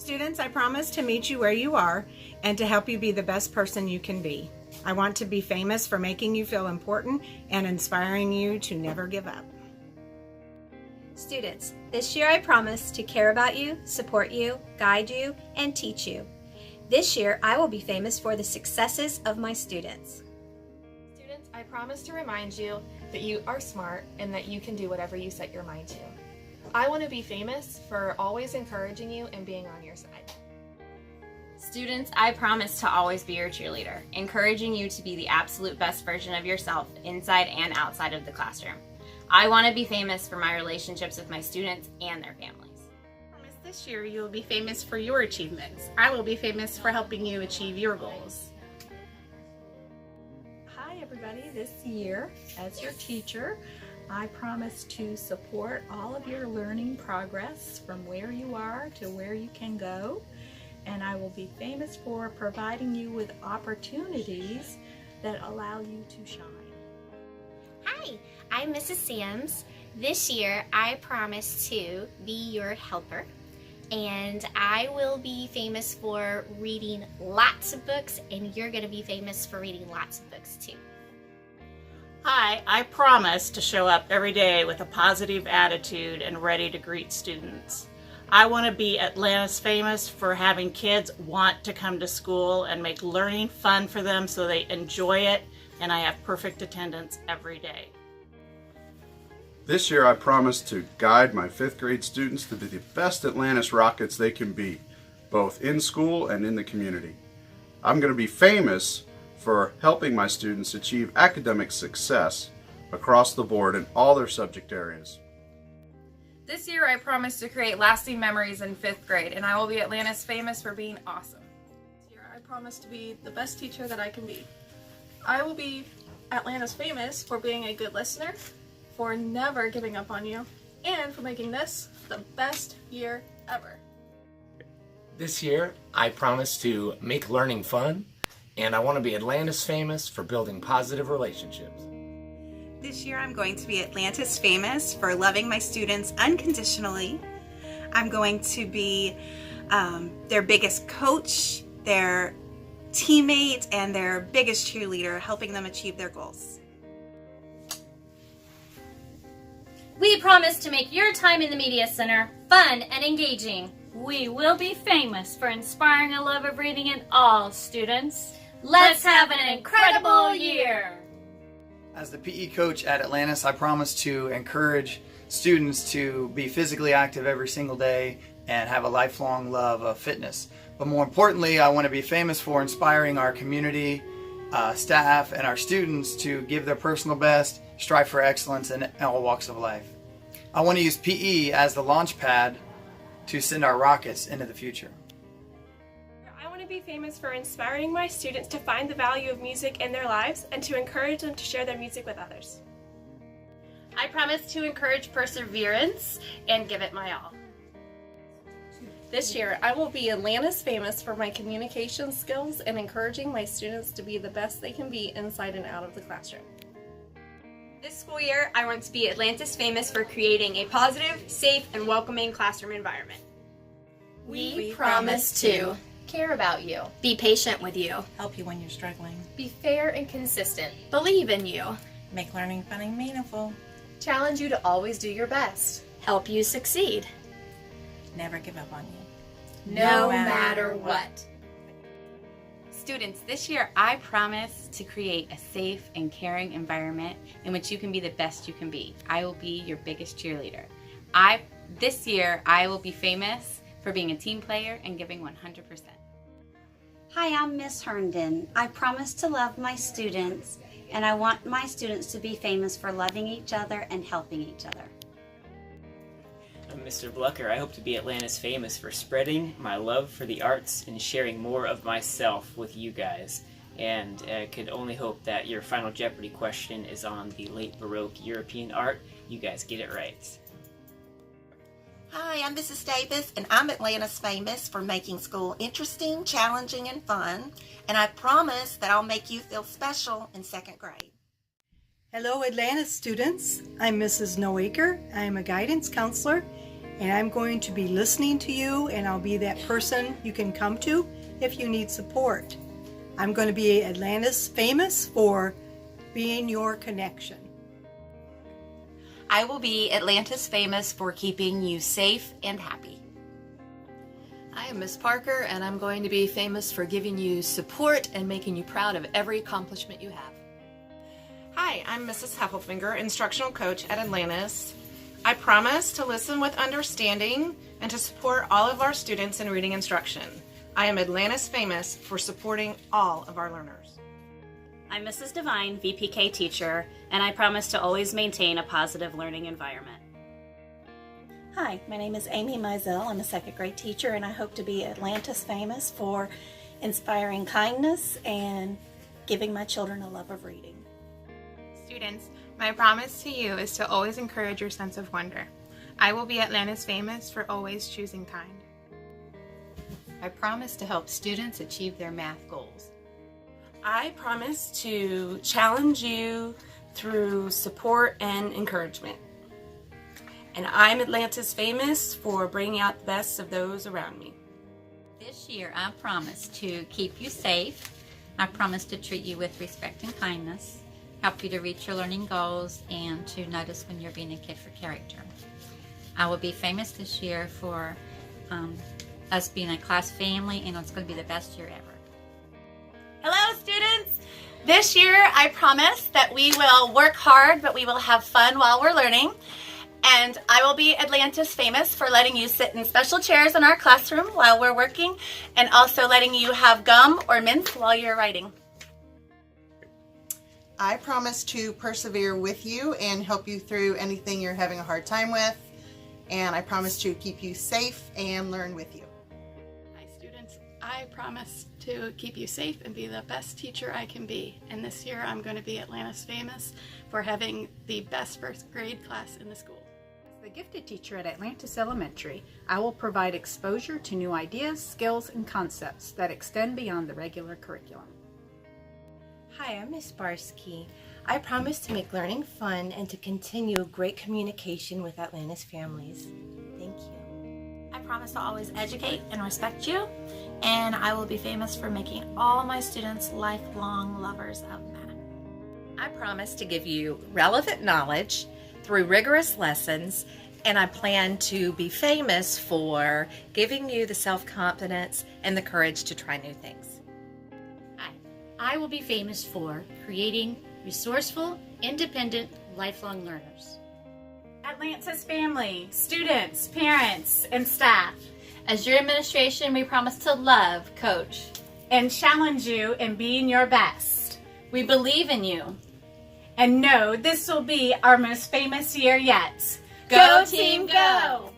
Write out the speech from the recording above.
Students, I promise to meet you where you are and to help you be the best person you can be. I want to be famous for making you feel important and inspiring you to never give up. Students, this year I promise to care about you, support you, guide you, and teach you. This year I will be famous for the successes of my students. Students, I promise to remind you that you are smart and that you can do whatever you set your mind to. I want to be famous for always encouraging you and being on your side. Students, I promise to always be your cheerleader, encouraging you to be the absolute best version of yourself inside and outside of the classroom. I want to be famous for my relationships with my students and their families. I promise this year you will be famous for your achievements. I will be famous for helping you achieve your goals. Hi everybody, this year as your teacher, I promise to support all of your learning progress from where you are to where you can go, and I will be famous for providing you with opportunities that allow you to shine. Hi, I'm Mrs. Sams. This year I promise to be your helper, and I will be famous for reading lots of books, and you're going to be famous for reading lots of books too. Hi, I promise to show up every day with a positive attitude and ready to greet students. I want to be Atlantis famous for having kids want to come to school and make learning fun for them so they enjoy it, and I have perfect attendance every day. This year I promise to guide my 5th grade students to be the best Atlantis Rockets they can be, both in school and in the community. I'm going to be famous for helping my students achieve academic success across the board in all their subject areas. This year I promise to create lasting memories in 5th grade, and I will be Atlantis famous for being awesome. This year I promise to be the best teacher that I can be. I will be Atlantis famous for being a good listener, for never giving up on you, and for making this the best year ever. This year I promise to make learning fun, and I want to be Atlantis famous for building positive relationships. This year I'm going to be Atlantis famous for loving my students unconditionally. I'm going to be their biggest coach, their teammate, and their biggest cheerleader, helping them achieve their goals. We promise to make your time in the Media Center fun and engaging. We will be famous for inspiring a love of reading in all students. Let's have an incredible year! As the PE coach at Atlantis, I promise to encourage students to be physically active every single day and have a lifelong love of fitness. But more importantly, I want to be famous for inspiring our community, staff, and our students to give their personal best, strive for excellence in all walks of life. I want to use PE as the launch pad to send our rockets into the future. I want to be famous for inspiring my students to find the value of music in their lives and to encourage them to share their music with others. I promise to encourage perseverance and give it my all. This year, I will be Atlantis famous for my communication skills and encouraging my students to be the best they can be inside and out of the classroom. This school year, I want to be Atlantis famous for creating a positive, safe, and welcoming classroom environment. We promise to care about you, be patient with you, Help you when you're struggling. be fair and consistent, believe in you, Make learning fun and meaningful. challenge you to always do your best, help you succeed, Never give up on you. no matter what. Students, this year I promise to create a safe and caring environment in which you can be the best you can be. I will be your biggest cheerleader. This year I will be famous for being a team player and giving 100%. Hi, I'm Miss Herndon. I promise to love my students, and I want my students to be famous for loving each other and helping each other. I'm Mr. Blucker. I hope to be Atlantis famous for spreading my love for the arts and sharing more of myself with you guys. And I could only hope that your Final Jeopardy question is on the late Baroque European art. You guys get it right. Hi, I'm Mrs. Davis, and I'm Atlantis famous for making school interesting, challenging, and fun. And I promise that I'll make you feel special in 2nd grade. Hello, Atlantis students. I'm Mrs. Noaker. I am a guidance counselor, and I'm going to be listening to you, and I'll be that person you can come to if you need support. I'm going to be Atlantis famous for being your connection. I will be Atlantis famous for keeping you safe and happy. I am Miss Parker, and I'm going to be famous for giving you support and making you proud of every accomplishment you have. Hi, I'm Mrs. Heffelfinger, instructional coach at Atlantis. I promise to listen with understanding and to support all of our students in reading instruction. I am Atlantis famous for supporting all of our learners. I'm Mrs. Devine, VPK teacher, and I promise to always maintain a positive learning environment. Hi, my name is Amy Mizell. I'm a second grade teacher, and I hope to be Atlantis famous for inspiring kindness and giving my children a love of reading. Students, my promise to you is to always encourage your sense of wonder. I will be Atlantis famous for always choosing kind. I promise to help students achieve their math goals. I promise to challenge you through support and encouragement. And I'm Atlantis famous for bringing out the best of those around me. This year I promise to keep you safe. I promise to treat you with respect and kindness, help you to reach your learning goals, and to notice when you're being a kid for character. I will be famous this year for us being a class family, and it's going to be the best year ever. Hello, students! This year I promise that we will work hard, but we will have fun while we're learning. And I will be Atlantis famous for letting you sit in special chairs in our classroom while we're working, and also letting you have gum or mints while you're writing. I promise to persevere with you and help you through anything you're having a hard time with. And I promise to keep you safe and learn with you. Hi students, I promise to keep you safe and be the best teacher I can be. And this year I'm going to be Atlantis famous for having the best first grade class in the school. As the gifted teacher at Atlantis Elementary, I will provide exposure to new ideas, skills, and concepts that extend beyond the regular curriculum. Hi, I'm Miss Barsky. I promise to make learning fun and to continue great communication with Atlantis families. Thank you. I promise to always educate and respect you, and I will be famous for making all my students lifelong lovers of math. I promise to give you relevant knowledge through rigorous lessons, and I plan to be famous for giving you the self-confidence and the courage to try new things. I will be famous for creating resourceful, independent, lifelong learners. Atlantis family, students, parents, and staff. As your administration, we promise to love, coach, and challenge you in being your best. We believe in you. And know this will be our most famous year yet. Go team, go!